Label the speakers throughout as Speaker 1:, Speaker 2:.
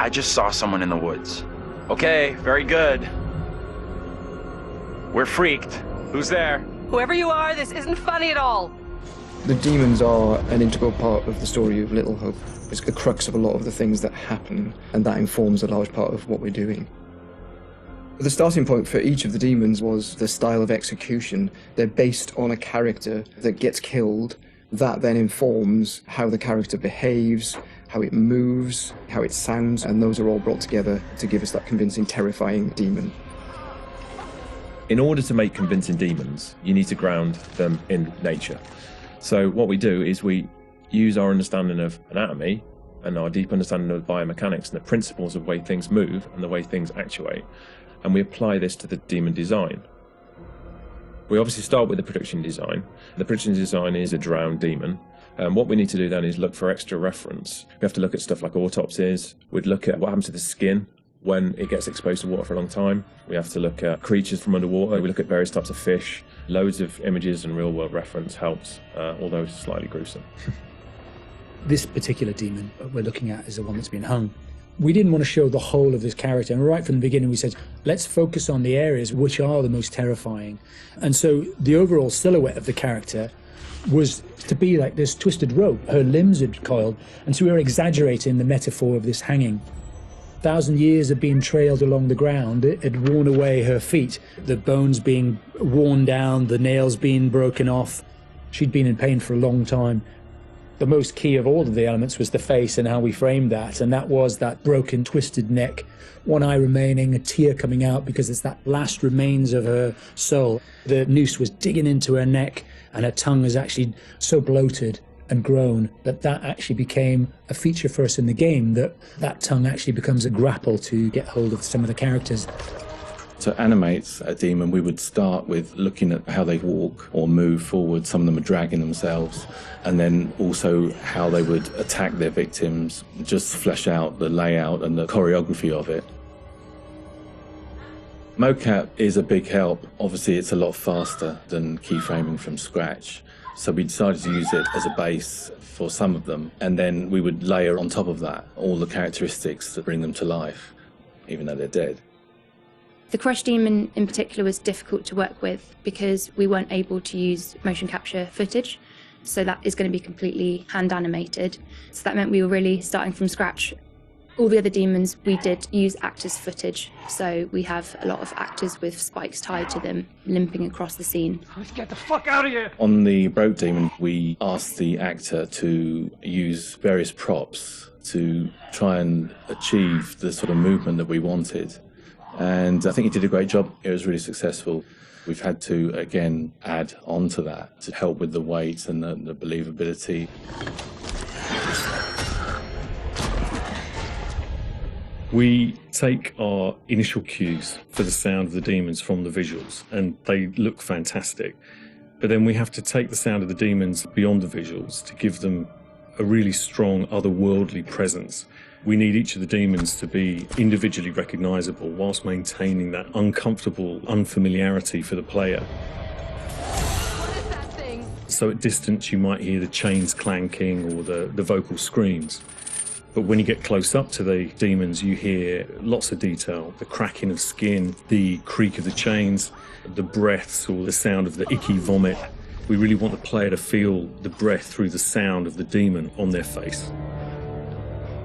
Speaker 1: I just saw someone in the woods. Okay, very good. We're freaked. Who's there?
Speaker 2: Whoever you are, this isn't funny at all.
Speaker 3: The demons are an integral part of the story of Little Hope. It's the crux of a lot of the things that happen, and that informs a large part of what we're doing. The starting point for each of the demons was the style of execution. They're based on a character that gets killed. That then informs how the character behaves, how it moves, how it sounds, and those are all brought together to give us that convincing, terrifying demon.
Speaker 4: In order to make convincing demons, you need to ground them in nature. So what we do is we use our understanding of anatomy and our deep understanding of biomechanics and the principles of the way things move and the way things actuate, and we apply this to the demon design. We obviously start with the production design. The production design is a drowned demon. What we need to do then is look for extra reference. We have to look at stuff like autopsies. We'd look at what happens to the skin when it gets exposed to water for a long time. We have to look at creatures from underwater. We look at various types of fish. Loads of images and real-world reference helps, although it's slightly gruesome.
Speaker 5: This particular demon we're looking at is the one that's been hung. We didn't want to show the whole of this character, and right from the beginning we said, let's focus on the areas which are the most terrifying. And so the overall silhouette of the character was to be like this twisted rope. Her limbs had coiled, and so we were exaggerating the metaphor of this hanging. 1,000 years of being trailed along the ground, it had worn away her feet, the bones being worn down, the nails being broken off. She'd been in pain for a long time. The most key of all of the elements was the face and how we framed that, and that was that broken, twisted neck, one eye remaining, a tear coming out because it's that last remains of her soul. The noose was digging into her neck, and her tongue was actually so bloated and grown that that actually became a feature for us in the game, that tongue actually becomes a grapple to get hold of some of the characters.
Speaker 6: To animate a demon, we would start with looking at how they walk or move forward. Some of them are dragging themselves, and then also how they would attack their victims, just flesh out the layout and the choreography of it. Mocap is a big help. Obviously, it's a lot faster than keyframing from scratch. So we decided to use it as a base for some of them, and then we would layer on top of that all the characteristics that bring them to life, even though they're dead.
Speaker 7: The Crush Demon in particular was difficult to work with because we weren't able to use motion capture footage, so that is going to be completely hand animated. So that meant we were really starting from scratch. All the other demons, we did use actors' footage, so we have a lot of actors with spikes tied to them, limping across the scene.
Speaker 8: Let's get the fuck out of here!
Speaker 6: On the Broke Demon, we asked the actor to use various props to try and achieve the sort of movement that we wanted. And I think he did a great job. It was really successful. We've had to, again, add on to that to help with the weight and the believability.
Speaker 9: We take our initial cues for the sound of the demons from the visuals, and they look fantastic. But then we have to take the sound of the demons beyond the visuals to give them a really strong otherworldly presence. We need each of the demons to be individually recognizable whilst maintaining that uncomfortable unfamiliarity for the player.
Speaker 2: What is that thing?
Speaker 9: So at distance you might hear the chains clanking or the vocal screams. But when you get close up to the demons, you hear lots of detail, the cracking of skin, the creak of the chains, the breaths or the sound of the icky vomit. We really want the player to feel the breath through the sound of the demon on their face.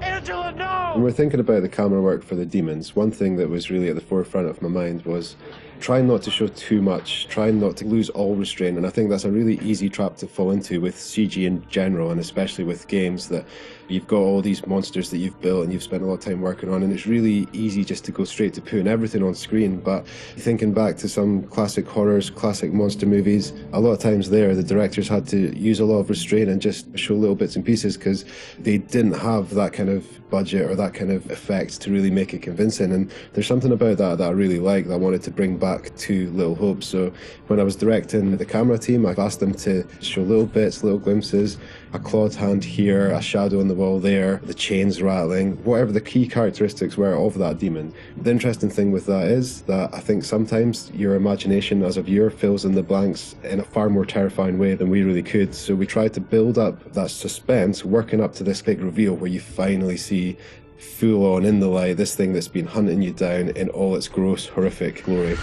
Speaker 8: Angela, no!
Speaker 10: When we're thinking about the camera work for the demons, one thing that was really at the forefront of my mind was trying not to show too much, trying not to lose all restraint, and I think that's a really easy trap to fall into with CG in general, and especially with games that you've got all these monsters that you've built and you've spent a lot of time working on, and it's really easy just to go straight to putting everything on screen. But thinking back to some classic horrors, classic monster movies, a lot of times there the directors had to use a lot of restraint and just show little bits and pieces because they didn't have that kind of budget or that kind of effect to really make it convincing. And there's something about that I really like that I wanted to bring back to Little Hope. So when I was directing the camera team, I've asked them to show little bits, little glimpses, a clawed hand here, a shadow on the wall there, the chains rattling, whatever the key characteristics were of that demon. The interesting thing with that is that I think sometimes your imagination as a viewer fills in the blanks in a far more terrifying way than we really could. So we tried to build up that suspense, working up to this big reveal where you finally see full on in the light, this thing that's been hunting you down in all its gross, horrific glory.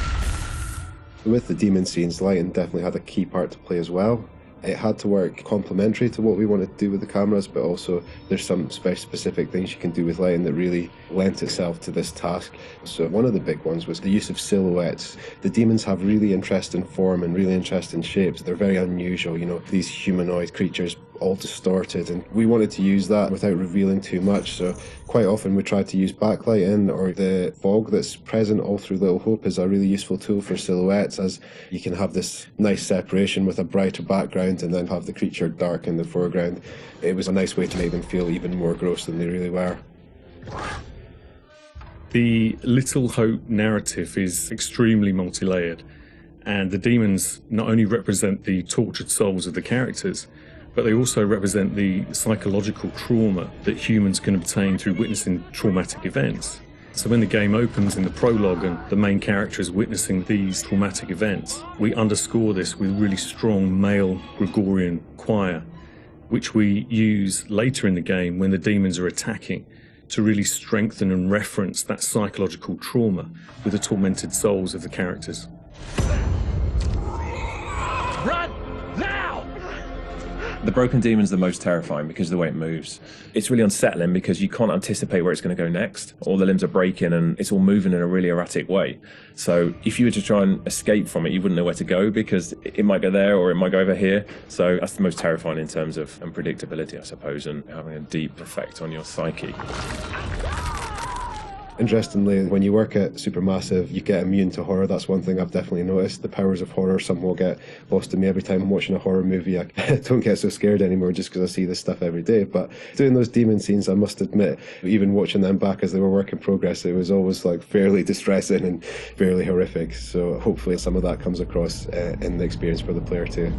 Speaker 10: With the demon scenes, lighting definitely had a key part to play as well. It had to work complementary to what we wanted to do with the cameras, but also there's some very specific things you can do with lighting that really lent itself to this task. So one of the big ones was the use of silhouettes. The demons have really interesting form and really interesting shapes. They're very unusual, you know, these humanoid creatures all distorted, and we wanted to use that without revealing too much. So quite often we tried to use backlighting, or the fog that's present all through Little Hope is a really useful tool for silhouettes, as you can have this nice separation with a brighter background and then have the creature dark in the foreground. It was a nice way to make them feel even more gross than they really were.
Speaker 9: The Little Hope narrative is extremely multi-layered, and the demons not only represent the tortured souls of the characters, but they also represent the psychological trauma that humans can obtain through witnessing traumatic events. So when the game opens in the prologue and the main character is witnessing these traumatic events, we underscore this with really strong male Gregorian choir, which we use later in the game when the demons are attacking, to really strengthen and reference that psychological trauma with the tormented souls of the characters.
Speaker 8: Run! Now!
Speaker 4: The broken demon's the most terrifying because of the way it moves. It's really unsettling because you can't anticipate where it's going to go next. All the limbs are breaking and it's all moving in a really erratic way. So if you were to try and escape from it, you wouldn't know where to go because it might go there or it might go over here. So that's the most terrifying in terms of unpredictability, I suppose, and having a deep effect on your psyche.
Speaker 10: Interestingly, when you work at Supermassive, you get immune to horror. That's one thing I've definitely noticed. The powers of horror somehow get lost in me every time I'm watching a horror movie. I don't get so scared anymore just because I see this stuff every day. But doing those demon scenes, I must admit, even watching them back as they were work in progress, it was always like fairly distressing and fairly horrific. So hopefully some of that comes across in the experience for the player too.